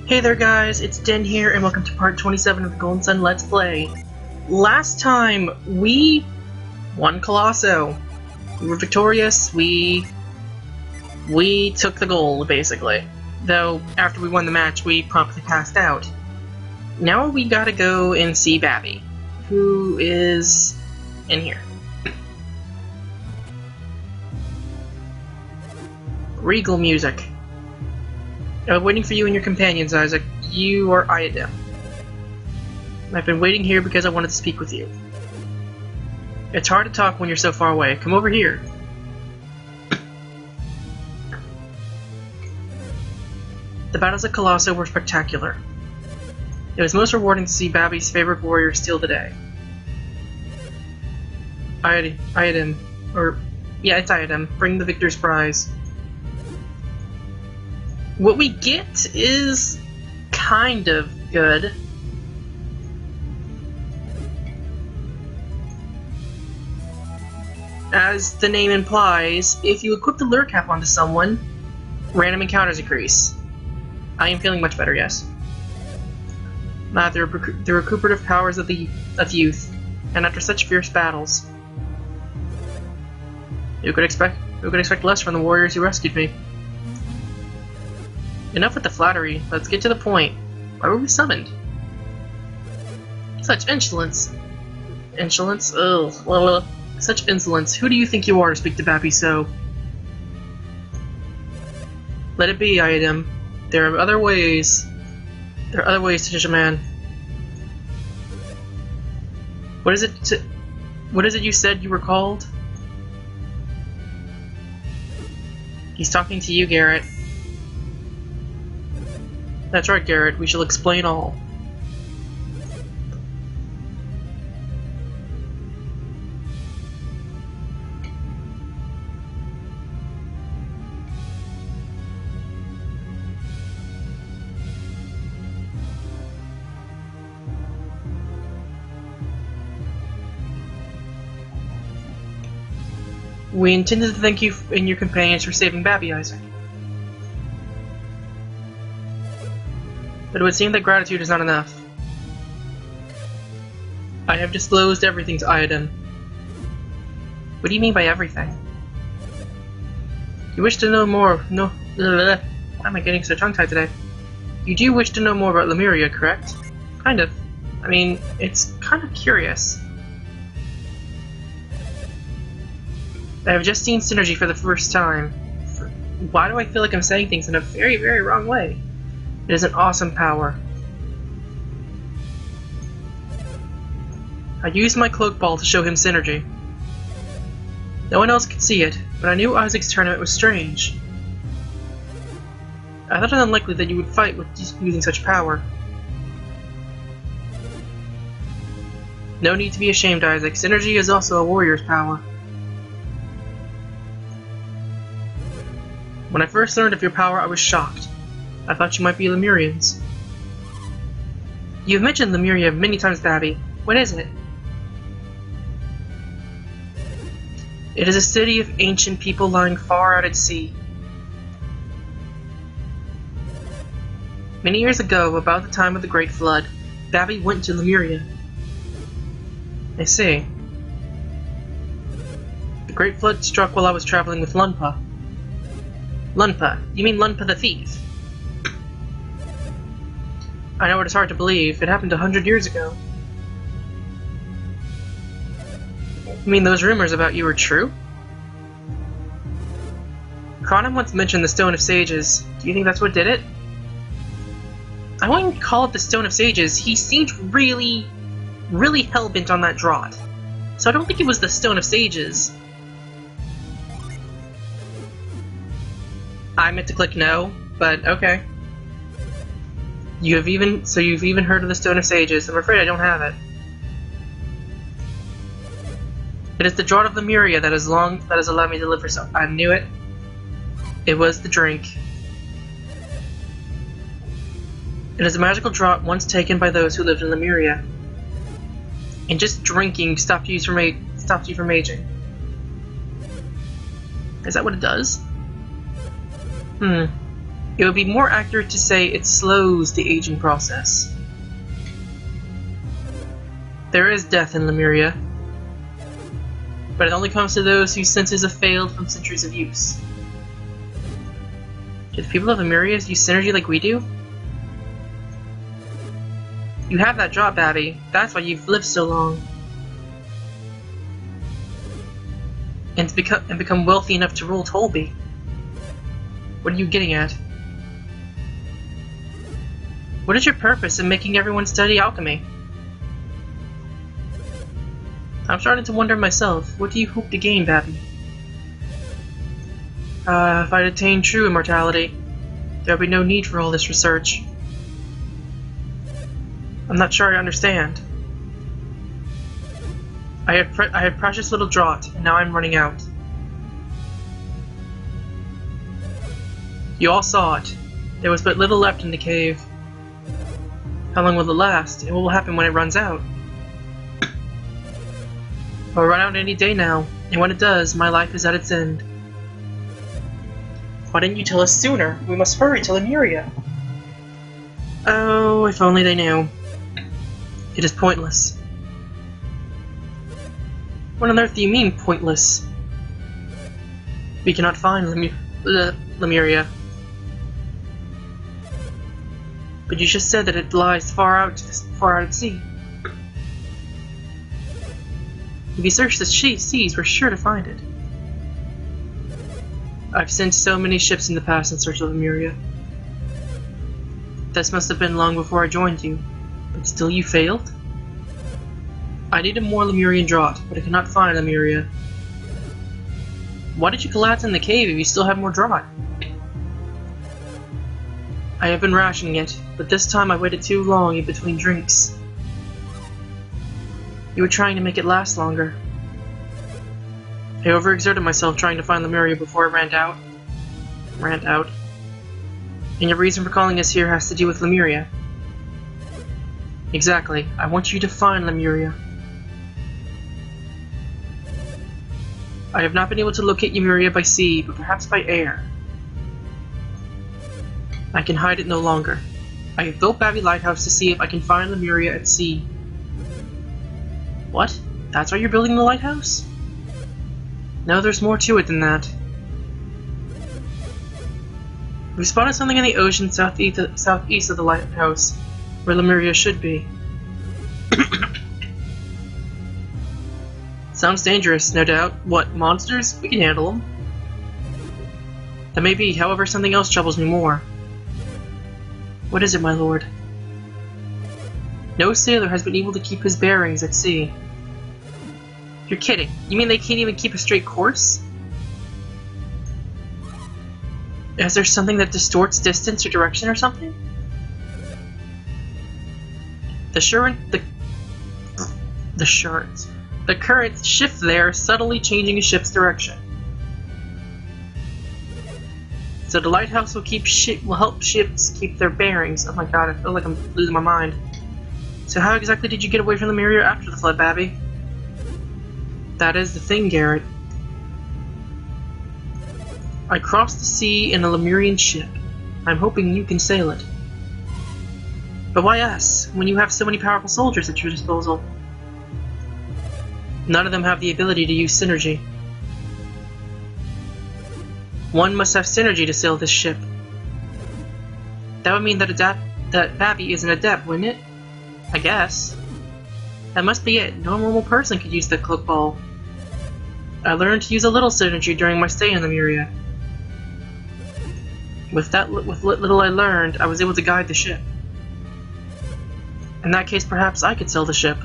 Hey there guys, it's Den here and welcome to part 27 of the Golden Sun Let's Play. Last time, we won Colosso. We were victorious, we took the gold, basically. Though, after we won the match, we promptly passed out. Now we gotta go and see Babby, who is in here. Regal music. I'm waiting for you and your companions, Isaac. You are Iadem. I've been waiting here because I wanted to speak with you. It's hard to talk when you're so far away. Come over here. The battles at Colosso were spectacular. It was most rewarding to see Babby's favorite warrior steal the day. Iadem. Yeah, it's Iadem. Bring the victor's prize. What we get is kind of good. As the name implies, if you equip the lure cap onto someone, random encounters increase. I am feeling much better, yes. The recuperative powers of youth, and after such fierce battles, who could expect less from the warriors who rescued me? Enough with the flattery, let's get to the point. Why were we summoned? Such insolence. Insolence? Ugh. Such insolence. Who do you think you are to speak to Babby so? Let it be, Iadem. There are other ways. There are other ways to judge a man. What is it you said you were called? He's talking to you, Garrett. That's right, Garrett. We shall explain all. We intended to thank you and your companions for saving Babby, Isaac. But it would seem that gratitude is not enough. I have disclosed everything to Iadem. What do you mean by everything? You wish to know more? No. Why am I getting so tongue-tied today? You do wish to know more about Lemuria, correct? Kind of. I mean, it's kind of curious. I have just seen Synergy for the first time. Why do I feel like I'm saying things in a very, very wrong way? It is an awesome power. I used my cloak ball to show him Synergy. No one else could see it, but I knew Isaac's tournament was strange. I thought it unlikely that you would fight with using such power. No need to be ashamed, Isaac. Synergy is also a warrior's power. When I first learned of your power, I was shocked. I thought you might be Lemurians. You've mentioned Lemuria many times, Babby. What is it? It is a city of ancient people lying far out at sea. Many years ago, about the time of the Great Flood, Babby went to Lemuria. I see. The Great Flood struck while I was traveling with Lunpa. Lunpa? You mean Lunpa the thief? I know it is hard to believe. It happened 100 years ago. You mean those rumors about you are true? Cronin once mentioned the Stone of Sages. Do you think that's what did it? I wouldn't call it the Stone of Sages. He seemed really, really hell-bent on that draught. So I don't think it was the Stone of Sages. I meant to click no, but okay. You've even heard of the Stone of Sages. I'm afraid I don't have it. It is the draught of Lemuria that has allowed me to live for so. I knew it. It was the drink. It is a magical draught once taken by those who lived in Lemuria. And just drinking stops you from aging. Is that what it does? It would be more accurate to say it slows the aging process. There is death in Lemuria, but it only comes to those whose senses have failed from centuries of use. Do the people of Lemuria use synergy like we do? You have that drop, Abby. That's why you've lived so long. And become wealthy enough to rule Tolby. What are you getting at? What is your purpose in making everyone study alchemy? I'm starting to wonder myself. What do you hope to gain, Babby? If I'd attain true immortality, there would be no need for all this research. I'm not sure I understand. I had precious little draught, and now I'm running out. You all saw it. There was but little left in the cave. How long will it last, and what will happen when it runs out? It will run out any day now, and when it does, my life is at its end. Why didn't you tell us sooner? We must hurry to Lemuria. Oh, if only they knew. It is pointless. What on earth do you mean, pointless? We cannot find Lemuria. But you just said that it lies far out at sea. If you search the seas, we're sure to find it. I've sent so many ships in the past in search of Lemuria. This must have been long before I joined you, but still you failed? I needed more Lemurian draught, but I could not find Lemuria. Why did you collapse in the cave if you still have more draught? I have been rationing it, but this time I waited too long in between drinks. You were trying to make it last longer. I overexerted myself trying to find Lemuria before it ran out. And your reason for calling us here has to do with Lemuria. Exactly. I want you to find Lemuria. I have not been able to locate Lemuria by sea, but perhaps by air. I can hide it no longer. I have built Babby Lighthouse to see if I can find Lemuria at sea. What? That's why you're building the lighthouse? No, there's more to it than that. We spotted something in the ocean southeast of the lighthouse, where Lemuria should be. Sounds dangerous, no doubt. What, monsters? We can handle them. That may be, however, something else troubles me more. What is it, my lord? No sailor has been able to keep his bearings at sea. You're kidding. You mean they can't even keep a straight course? Is there something that distorts distance or direction or something? The currents shift there, subtly changing a ship's direction. So the lighthouse will help ships keep their bearings. Oh my god, I feel like I'm losing my mind. So how exactly did you get away from Lemuria after the flood, Babby? That is the thing, Garrett. I crossed the sea in a Lemurian ship. I'm hoping you can sail it. But why us, when you have so many powerful soldiers at your disposal? None of them have the ability to use synergy. One must have synergy to sail this ship. That would mean that Babby is an adept, wouldn't it? I guess. That must be it. No normal person could use the cloak ball. I learned to use a little synergy during my stay in Lemuria. With what little I learned, I was able to guide the ship. In that case, perhaps I could sail the ship.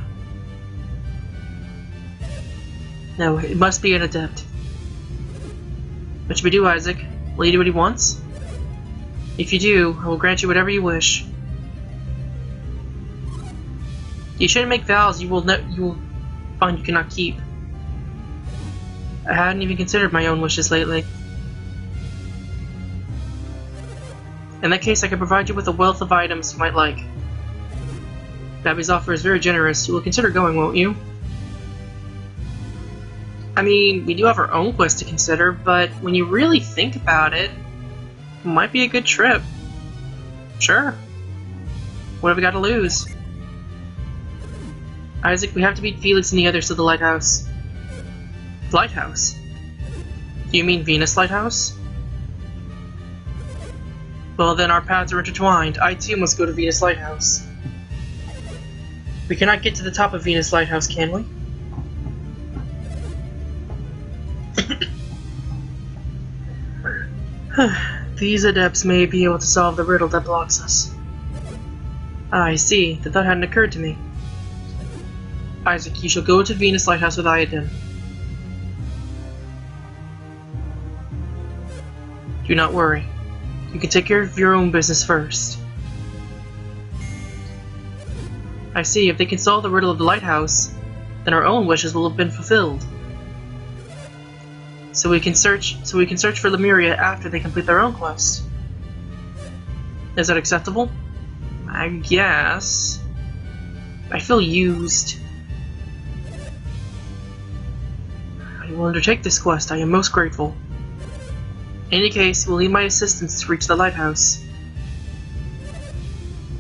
No, it must be an adept. What should we do, Isaac? Will you do what he wants? If you do, I will grant you whatever you wish. You shouldn't make vows you will find you cannot keep. I hadn't even considered my own wishes lately. In that case, I can provide you with a wealth of items you might like. Babby's offer is very generous. You will consider going, won't you? I mean, we do have our own quest to consider, but when you really think about it, Might be a good trip. Sure. What have we got to lose? Isaac, we have to beat Felix and the others to the lighthouse. Lighthouse? Do you mean Venus Lighthouse? Well, then our paths are intertwined. I too must go to Venus Lighthouse. We cannot get to the top of Venus Lighthouse, can we? These adepts may be able to solve the riddle that blocks us. Ah, I see. The thought hadn't occurred to me. Isaac, you shall go to Venus Lighthouse with Iodine. Do not worry. You can take care of your own business first. I see. If they can solve the riddle of the lighthouse, then our own wishes will have been fulfilled. So we can search for Lemuria after they complete their own quest. Is that acceptable? I guess. I feel used. I will undertake this quest. I am most grateful. In any case, we'll need my assistance to reach the lighthouse.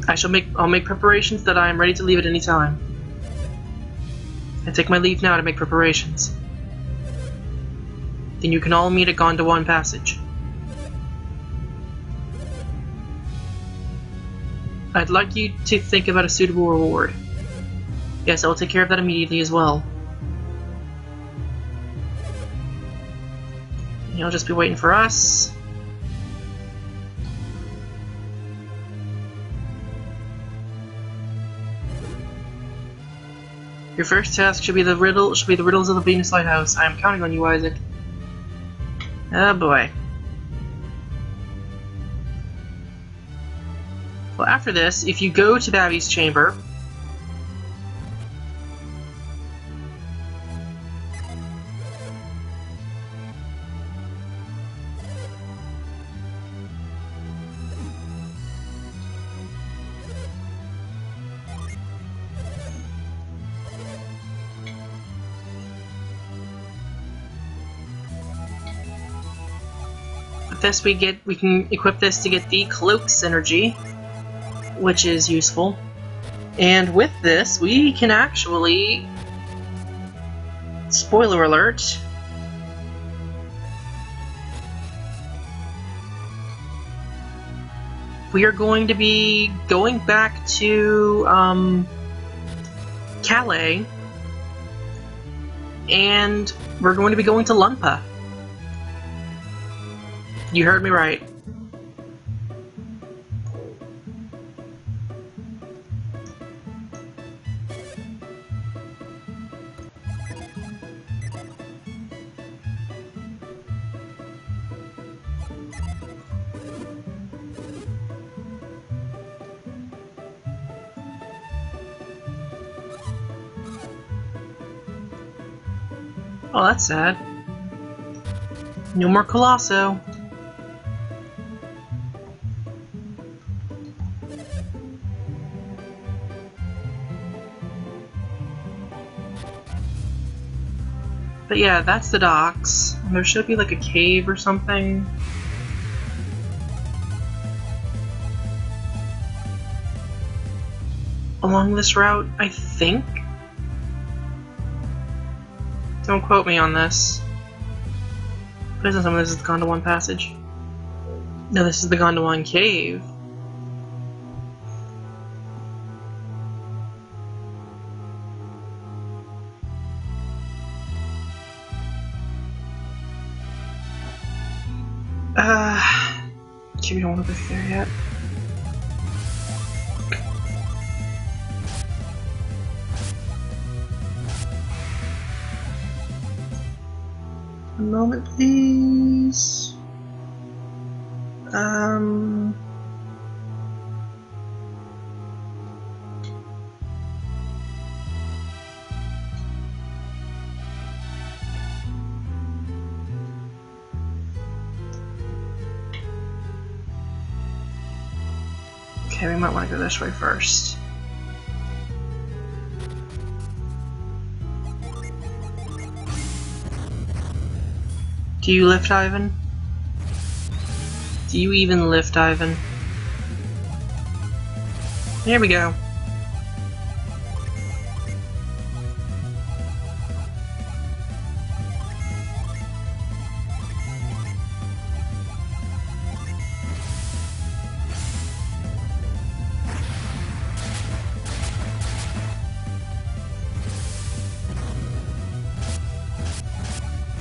I'll make preparations that I am ready to leave at any time. I take my leave now to make preparations. Then you can all meet at Gondwan Passage. I'd like you to think about a suitable reward. Yes, I will take care of that immediately as well. You'll just be waiting for us. Your first task should be the riddles of the Venus Lighthouse. I am counting on you, Isaac. Oh boy. Well, after this, if you go to Babby's chamber, this we can equip this to get the cloak synergy, which is useful. And with this, we can actually, spoiler alert, we are going to be going back to Calais, and we're going to be going to Lunpa. You heard me right. Oh, that's sad. No more Colosso. But yeah, that's the docks. There should be like a cave or something. Along this route, I think? Don't quote me on this. But isn't some of this is the Gondwan Passage? No, this is the Gondwan Cave. We don't want to be there yet. One moment, please. Okay, we might want to go this way first. Do you lift, Ivan? Do you even lift, Ivan? Here we go.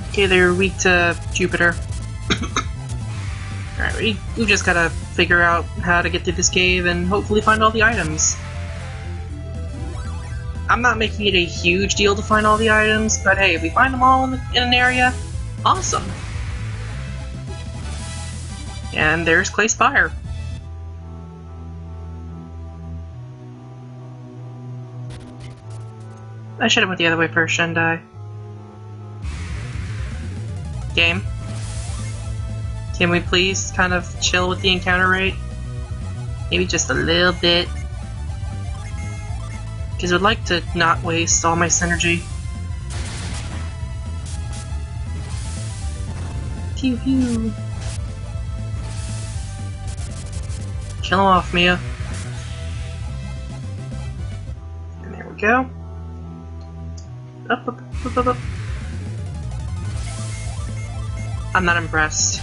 Okay, they're weak to Jupiter. Alright, we've just gotta figure out how to get through this cave and hopefully find all the items. I'm not making it a huge deal to find all the items, but hey, if we find them all in an area, awesome! And there's Clay Spire. I should have went the other way first, shouldn't I? Game. Can we please kind of chill with the encounter rate? Maybe just a little bit. Because I'd like to not waste all my synergy. Pew pew. Kill him off, Mia. And there we go. Up, up, up, up, up. I'm not impressed.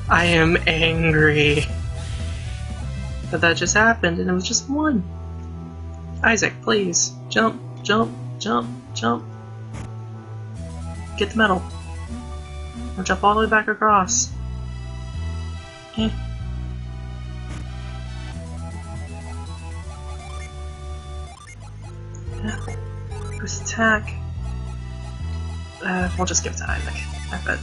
I am angry. But that just happened, and it was just one. Isaac, please. Jump, jump, jump, jump. Get the medal. Or jump all the way back across. Eh. Boost attack. We'll just give it to Isaac. I bet.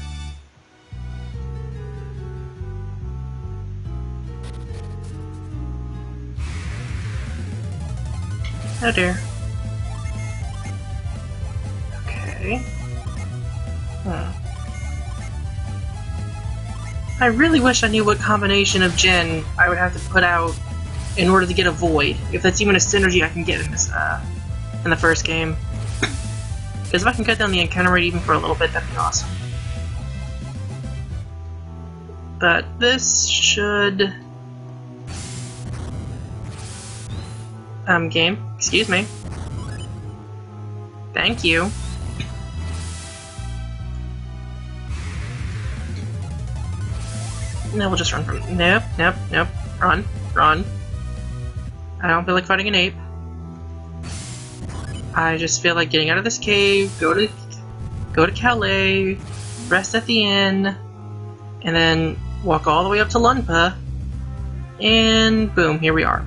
Oh dear. Okay. I really wish I knew what combination of gen I would have to put out in order to get a void. If that's even a synergy I can get in this, in the first game. Because if I can cut down the encounter rate even for a little bit, that'd be awesome. But this should... game. Excuse me. Thank you. No, we'll just run from... Nope, nope, nope. Run, run. I don't feel like fighting an ape. I just feel like getting out of this cave, go to Calais, rest at the inn, and then walk all the way up to Lunpa, and boom, here we are.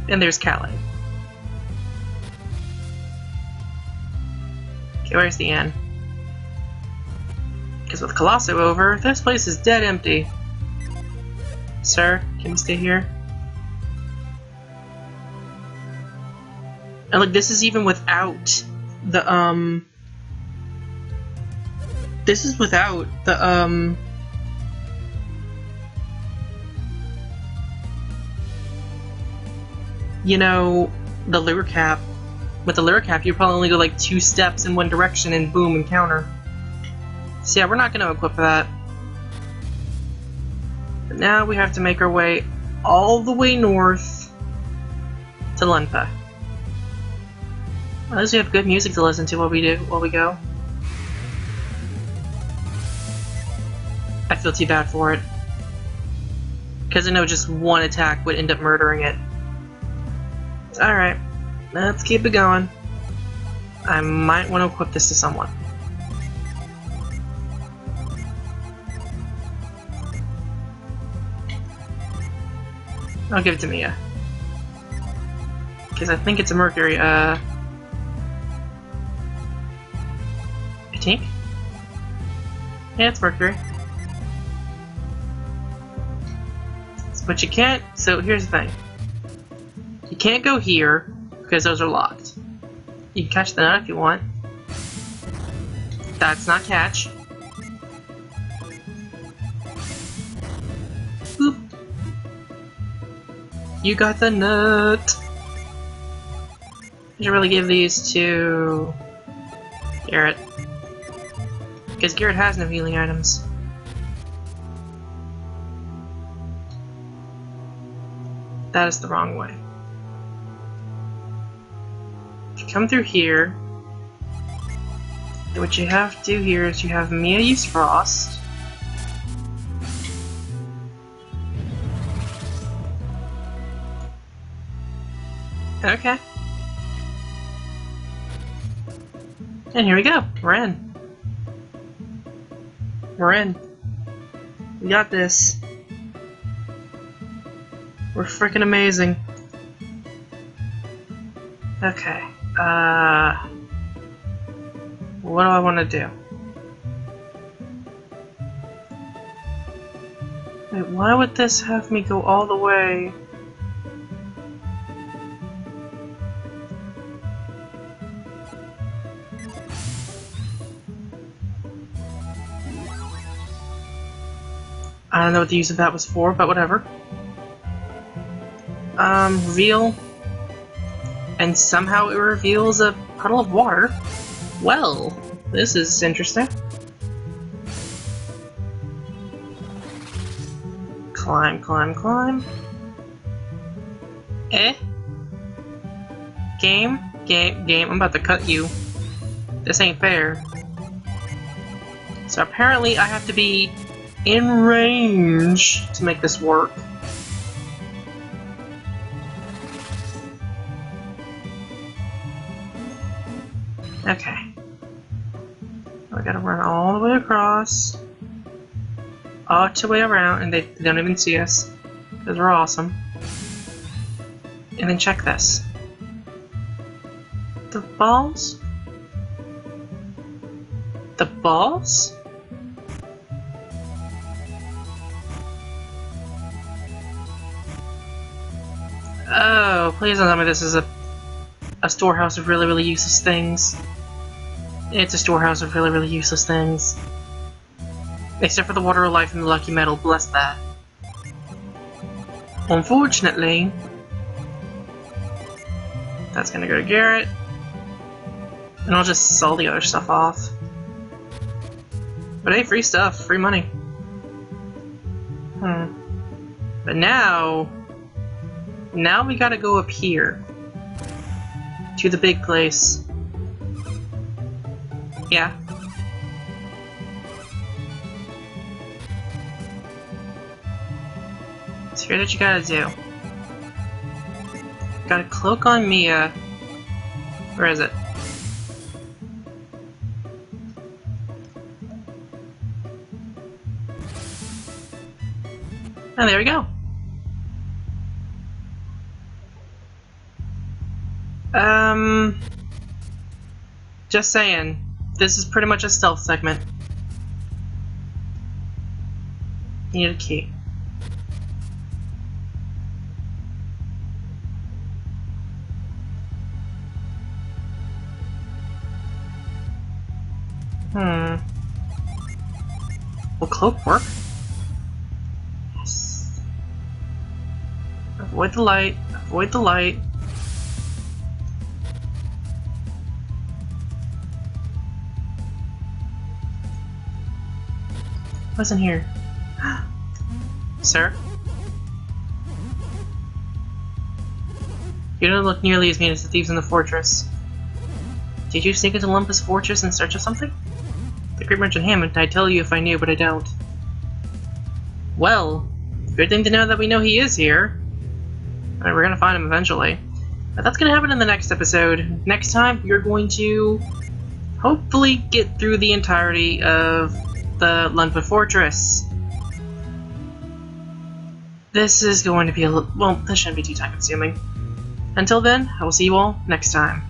And there's Calais. Okay, where's the inn? Because with Colosso over, this place is dead empty. Sir, can we stay here? And look, this is even without the, this is without the, you know, the lure cap. With the lure cap, you probably only go like 2 steps in one direction and boom, encounter. So yeah, we're not going to equip that. But now we have to make our way all the way north to Lunpa. At least we have good music to listen to while we go. I feel too bad for it. Because I know just one attack would end up murdering it. Alright, let's keep it going. I might want to equip this to someone. I'll give it to Mia. Because I think it's a Mercury, I think? Yeah, it's Mercury. But you can't, so here's the thing. You can't go here, because those are locked. You can catch the nut if you want. That's not catch. Boop. You got the nut! I should really give these to Garrett. Because Garrett has no healing items. That is the wrong way. If you come through here, what you have to do here is you have Mia use Frost. Okay. And here we go. We're in. We're in. We got this. We're freaking amazing. Okay. What do I want to do? Wait, why would this have me go all the way? I don't know what the use of that was for, but whatever. Reveal. And somehow it reveals a puddle of water. Well, this is interesting. Climb, climb, climb. Eh? Game? Game. I'm about to cut you. This ain't fair. So apparently I have to be in range to make this work. Okay. I gotta run all the way across, all the way around, and they don't even see us, because we're awesome. And then check this. The balls? The balls? Oh, please don't tell me this is a storehouse of really, really useless things. It's a storehouse of really, really useless things. Except for the water of life and the lucky metal, bless that. Unfortunately, that's gonna go to Garrett. And I'll just sell the other stuff off. But hey, free stuff, free money. But now we gotta go up here. To the big place. Yeah. So here's what you gotta do. Gotta cloak on Mia. Where is it? And there we go. Just saying, this is pretty much a stealth segment. Need a key. Will cloak work? Yes. Avoid the light. Avoid the light. What's in here? Sir? You don't look nearly as mean as the thieves in the fortress. Did you sneak into Lumpa's fortress in search of something? The Great Merchant Hammond, I'd tell you if I knew, but I don't. Well, good thing to know that we know he is here. I mean, we're gonna find him eventually. But that's gonna happen in the next episode. Next time, we're going to hopefully get through the entirety of the Lunpa Fortress. This is going to be well, this shouldn't be too time consuming. Until then, I will see you all next time.